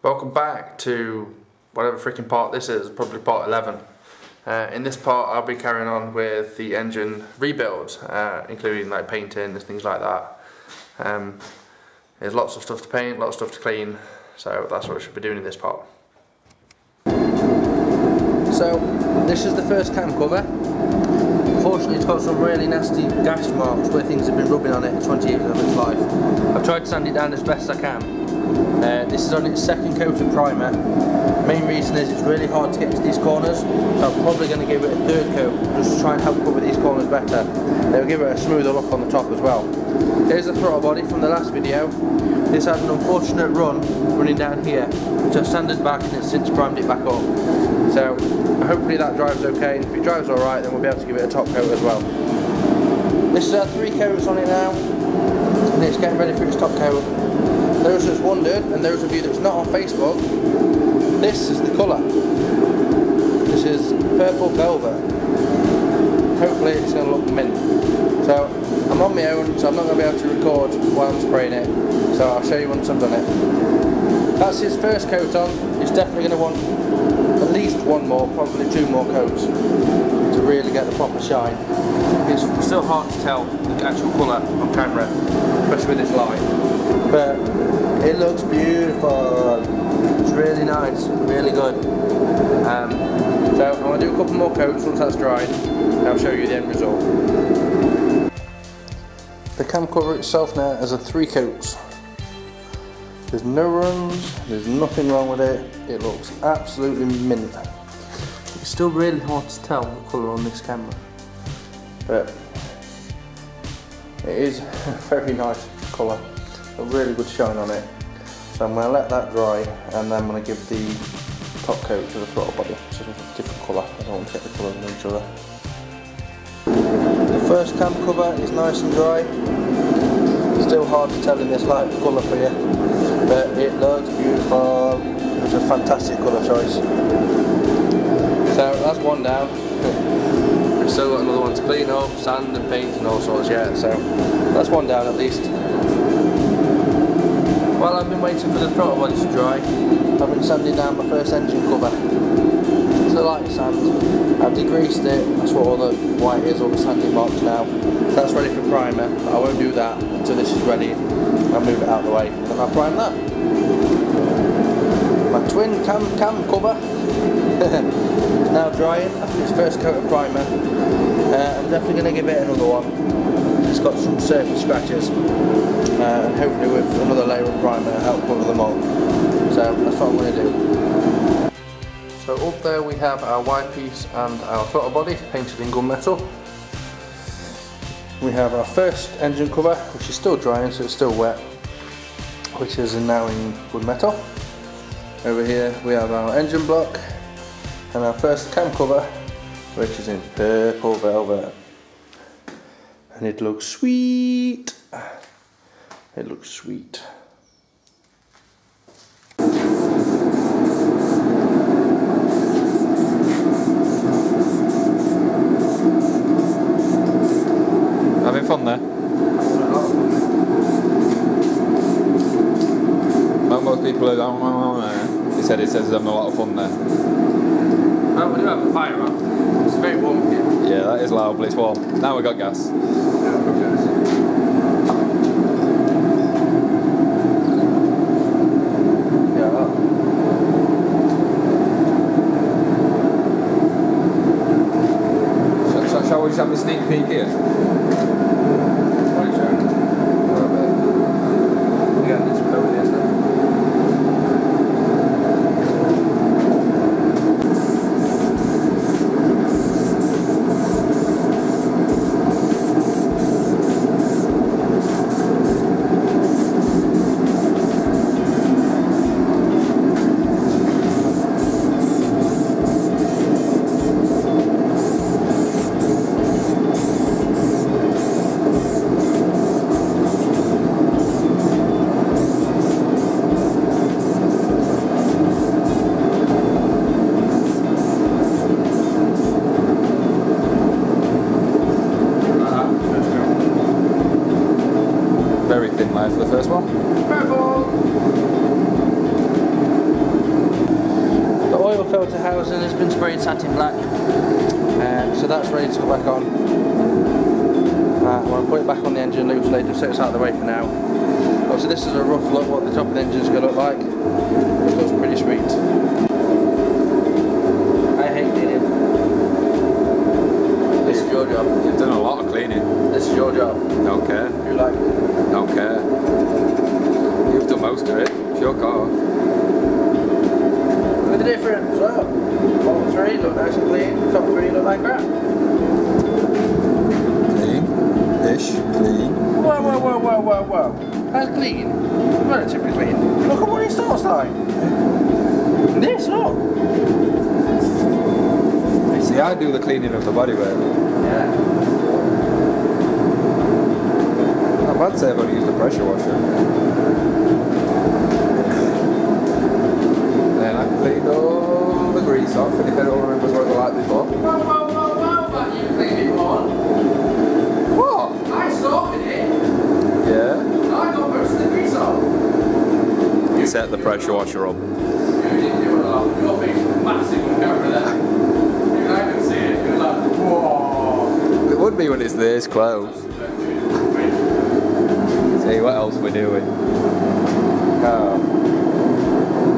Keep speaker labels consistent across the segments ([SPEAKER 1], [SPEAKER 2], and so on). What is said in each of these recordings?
[SPEAKER 1] Welcome back to whatever freaking part this is, probably part 11. In this part I'll be carrying on with the engine rebuild, including like painting and things like that. There's lots of stuff to paint, lots of stuff to clean, so that's what I should be doing in this part. So this is the first cam cover. Unfortunately it's got some really nasty gash marks where things have been rubbing on it 20 years of its life. I've tried to sand it down as best I can. This is on its second coat of primer. Main reason is it's really hard to get into these corners, so I'm probably going to give it a third coat just to try and help cover these corners better. It'll give it a smoother look on the top as well. Here's the throttle body from the last video. This had an unfortunate running down here, which I've sanded back and it's since primed it back up. So hopefully that drives okay, and if it drives alright then we'll be able to give it a top coat as well. This is our 3 coats on it now, and it's getting ready for its top coat. Those that's wondered, and those of you that's not on Facebook, this is the colour. This is purple velvet. Hopefully it's going to look mint. So I'm on my own, so I'm not going to be able to record while I'm spraying it, so I'll show you once I've done it. That's his first coat on. He's definitely going to want at least one more, probably 2 more coats to really get the proper shine. It's still hard to tell the actual colour on camera, especially with this light, but it looks beautiful. It's really nice, really good. So I'm going to do a couple more coats once that's dried, and I'll show you the end result. The cam cover itself now has 3 coats. There's no runs, there's nothing wrong with it. It looks absolutely mint. It's still really hard to tell the colour on this camera, but it is a very nice colour. A really good shine on it. So I'm going to let that dry, and then I'm going to give the top coat to the throttle body, which is a different colour. I don't want to get the colours on each other. The first cam cover is nice and dry. Still hard to tell in this light the colour for you, but it looks beautiful. It's a fantastic colour choice. So that's one down. We've still got another one to clean up, sand and paint and all sorts yet, so that's one down at least. While I've been waiting for the throttle body to dry, I've been sanding down my first engine cover. It's a light sand. I've degreased it, that's what all the white is, all the sanding marks now. That's ready for primer, but I won't do that until this is ready. I'll move it out of the way and then I'll prime that. My twin cam cover is now drying after its first coat of primer. I'm definitely going to give it another one. It's got some surface scratches, and hopefully with another layer of primer it'll help cover them all. So that's what I'm going to do. So up there we have our wide piece and our throttle body painted in gunmetal. We have our first engine cover, which is still drying, so it's still wet, which is now in gunmetal. Over here we have our engine block and our first cam cover, which is in purple velvet. And it looks sweet. It looks sweet.
[SPEAKER 2] Having fun there? Not most people are there. He says he's having a lot of fun there.
[SPEAKER 1] Well, we do have a fire on. It's very warm here.
[SPEAKER 2] Yeah, that is loud, but it's warm. Now we've got gas.
[SPEAKER 1] Shall we just have a sneak peek here?
[SPEAKER 2] Very thin line for the first one.
[SPEAKER 1] Purple! oil filter housing has been sprayed satin black, so that's ready to go back on. I'm going to put it back on the engine loosely, just so it's out of the way for now. So this is a rough look what the top of the engine is going to look like. It looks pretty sweet. I hate cleaning. This is your job.
[SPEAKER 2] You've done a lot of cleaning.
[SPEAKER 1] This is your job.
[SPEAKER 2] Don't care.
[SPEAKER 1] You like it?
[SPEAKER 2] Don't care. You've done most of it. It's your car.
[SPEAKER 1] Look at the difference. Well, bottom three look nice and clean. Top three look like crap.
[SPEAKER 2] Clean. Clean.
[SPEAKER 1] Whoa, whoa, whoa, whoa, whoa, whoa. That's clean. Relatively clean. Look at what it starts like. This, look.
[SPEAKER 2] See, I do the cleaning of the bodywork.
[SPEAKER 1] Yeah.
[SPEAKER 2] Not bad to say I've only used a pressure washer. Then I cleaned all the grease off, and if anyone remembers what it was like before.
[SPEAKER 1] Whoa, whow, whoa, whoa, but you cleaned it on.
[SPEAKER 2] What?
[SPEAKER 1] I started it.
[SPEAKER 2] Yeah.
[SPEAKER 1] I got most of the grease off.
[SPEAKER 2] You set the pressure washer up.
[SPEAKER 1] You didn't do it a lot. Your face was massive on camera there. I can see it. It was like, whoa.
[SPEAKER 2] It would be when it's this close. See what else we're doing.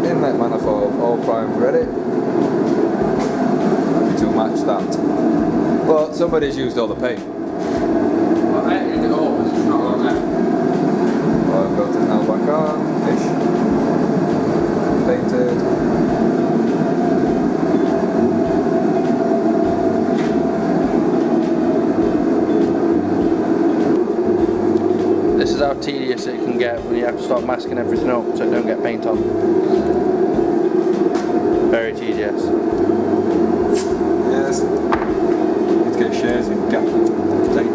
[SPEAKER 2] Inlet manifold, all primed ready. To match that. But somebody's used all the paint.
[SPEAKER 1] Well, I used it all, but it's not like that.
[SPEAKER 2] Well, I've got it now back on. Fish. Painted.
[SPEAKER 1] This is how tedious it can get when you have to start masking everything up so it don't get paint on. Very tedious.
[SPEAKER 2] Yes. Need to get shares in gap tape.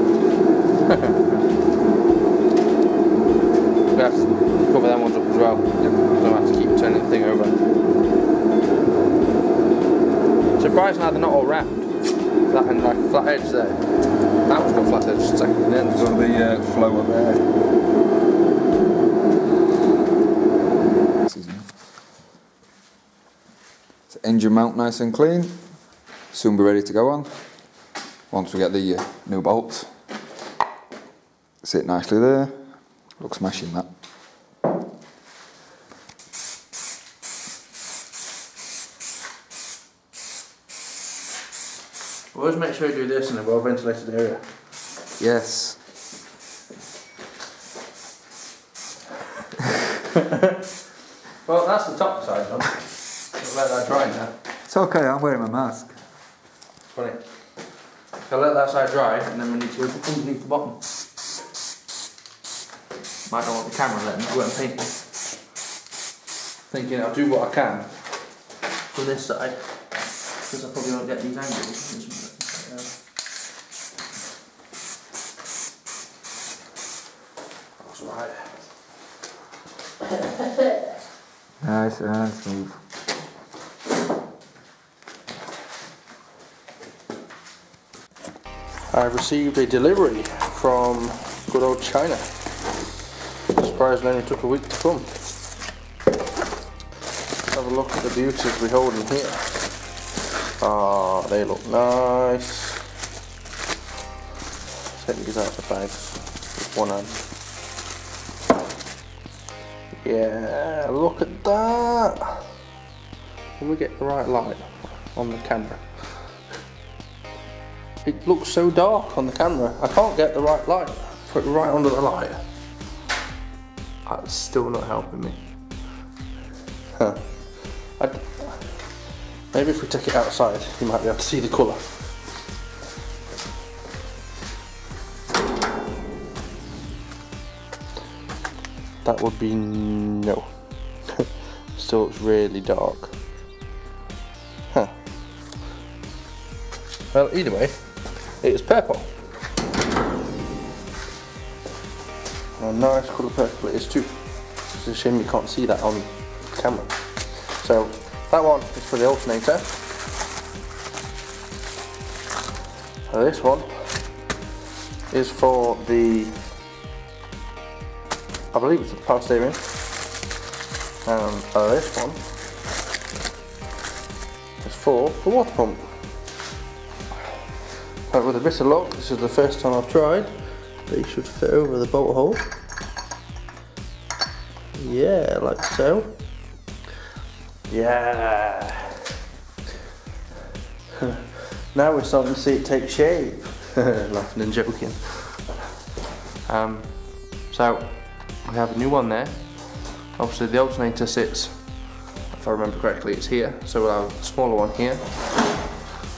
[SPEAKER 1] We have to cover them ones up as well. Yep. Don't have to keep turning the thing over. Surprised now they're not all round. That and like a flat edge there. That one's got flat edge second at the end.
[SPEAKER 2] So the flow up there. So engine mount nice and clean. Soon be ready to go on. Once we get the new bolts. Sit nicely there. Looks smashing that.
[SPEAKER 1] Always make sure you do this in a well ventilated area.
[SPEAKER 2] Yes.
[SPEAKER 1] Well, that's the top side done. I'll let that dry now.
[SPEAKER 2] It's okay, I'm wearing my mask.
[SPEAKER 1] Funny. So let that side dry and then we need to go underneath the bottom. Might not want the camera letting me go and paint. Thinking I'll do what I can from this side because I probably won't get these angles. That's right.
[SPEAKER 2] Nice and smooth.
[SPEAKER 1] I received a delivery from good old China. Surprisingly, only took a week to come. Let's have a look at the beauties we hold in here. Ah, they look nice. Take these out of the bags with one hand. Yeah, look at that. Can we get the right light on the camera? It looks so dark on the camera. I can't get the right light. Put it right under the light. That's still not helping me. Huh. Maybe if we take it outside, you might be able to see the colour. That would be no. Still looks really dark. Huh. Well, either way, it is purple. A nice colour purple it is too. It's a shame you can't see that on camera. So that one is for the alternator. So this one is for the, I believe it's the power steering. And this one for the water pump. But with a bit of luck, this is the first time I've tried, they should fit over the bolt hole. Yeah, like so. Yeah. Now we're starting to see it take shape. Laughing and joking. So we have a new one there. Obviously the alternator sits, if I remember correctly, it's here. So we'll have a smaller one here.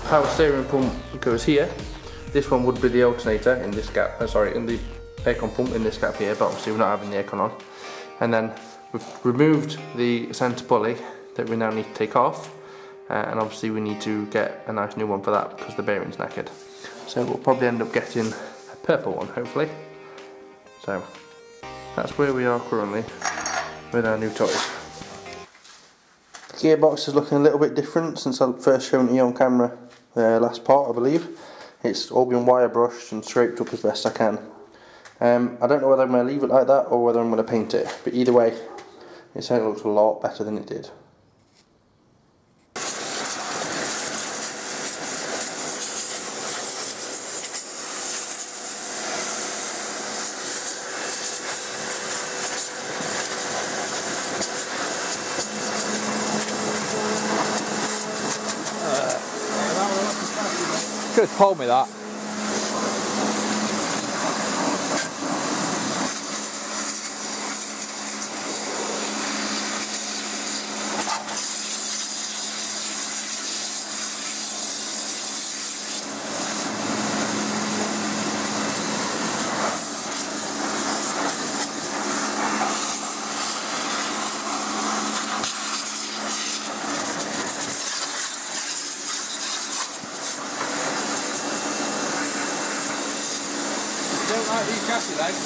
[SPEAKER 1] Power steering pump goes here. This one would be the alternator in this gap. Sorry, in the aircon pump in this gap here. But obviously we're not having the aircon on. And then we've removed the centre pulley that we now need to take off. And obviously we need to get a nice new one for that because the bearing's knackered. So we'll probably end up getting a purple one, hopefully. So that's where we are currently with our new toys. The gearbox is looking a little bit different since I first shown it you on camera last part, I believe. It's all been wire brushed and scraped up as best I can. I don't know whether I'm going to leave it like that or whether I'm going to paint it, but either way it certainly looks a lot better than it did.
[SPEAKER 2] You could have told me that. Don't like these chassis legs.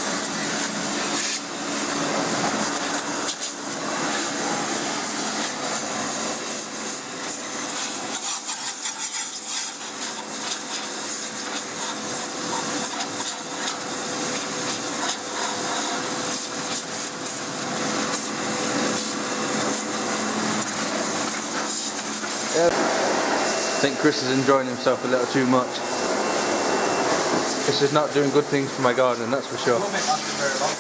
[SPEAKER 1] I think Chris is enjoying himself a little too much. This is not doing good things for my garden, that's for sure.
[SPEAKER 2] Won't make lasting very long.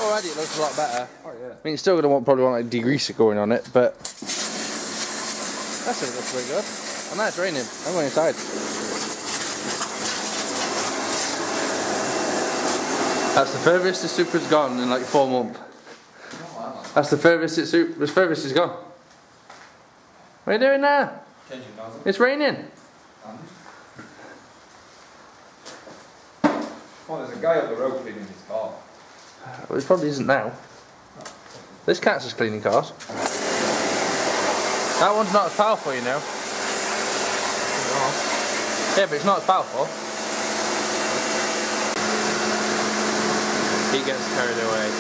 [SPEAKER 1] Already it looks a lot better.
[SPEAKER 2] Oh yeah.
[SPEAKER 1] I mean, you're still going to probably want like degreaser going on it, but that still looks pretty good. Oh, now it's raining. I'm going inside. That's the furthest the Supra's gone in like 4 months. That's the furthest it's gone. What are you doing now?
[SPEAKER 2] Changing nozzle.
[SPEAKER 1] It's raining.
[SPEAKER 2] Well, there's a guy up the road cleaning his car.
[SPEAKER 1] Well, it probably isn't now. This cat's just cleaning cars. That one's not as powerful, you know. Yeah, but it's not as powerful. He gets carried away.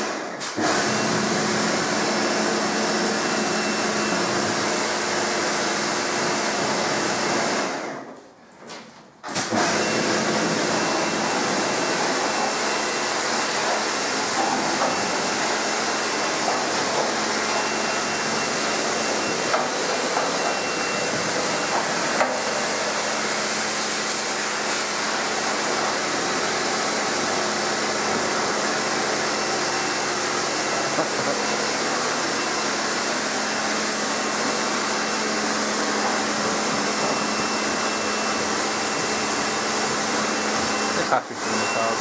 [SPEAKER 1] Happy cleaning the cars.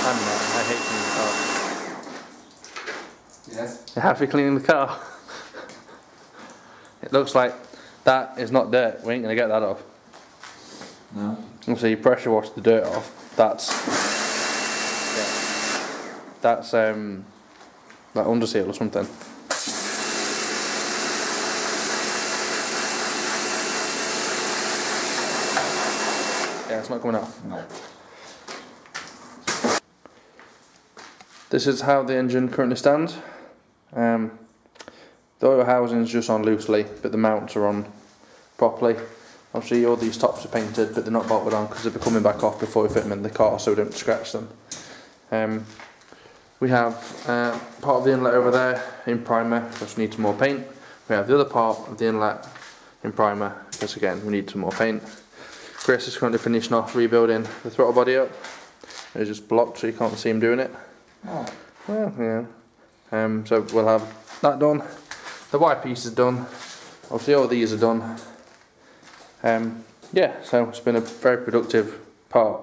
[SPEAKER 1] I'm not. I hate cleaning the cars.
[SPEAKER 2] Yes.
[SPEAKER 1] You're happy cleaning the car? It looks like that is not dirt. We ain't gonna get that off.
[SPEAKER 2] No.
[SPEAKER 1] So you pressure wash the dirt off. That's like under seal or something. Yeah, it's not coming off.
[SPEAKER 2] No.
[SPEAKER 1] This is how the engine currently stands. The oil housing is just on loosely, but the mounts are on properly. Obviously all these tops are painted, but they're not bolted on because they'll be coming back off before we fit them in the car so we don't scratch them. We have part of the inlet over there in primer, because we need some more paint. We have the other part of the inlet in primer, because again we need some more paint. Chris is currently finishing off rebuilding the throttle body up. It's just blocked so you can't see him doing it.
[SPEAKER 2] Oh.
[SPEAKER 1] Well, yeah. So we'll have that done. The wire piece is done. Obviously all these are done. Yeah, so it's been a very productive part.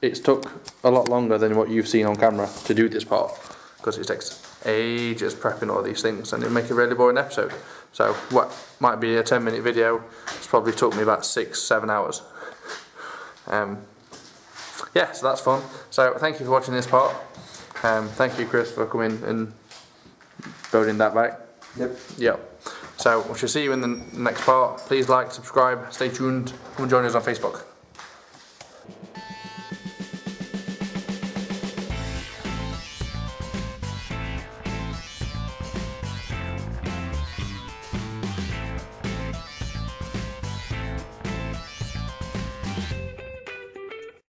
[SPEAKER 1] It's took a lot longer than what you've seen on camera to do this part, because it takes ages prepping all these things and it'll make a really boring episode. So what might be a 10-minute video, it's probably took me about 6-7 hours. Yeah, so that's fun. So thank you for watching this part. Thank you, Chris, for coming and building that back. Yep. So we shall see you in the next part. Please like, subscribe, stay tuned, come and join us on Facebook.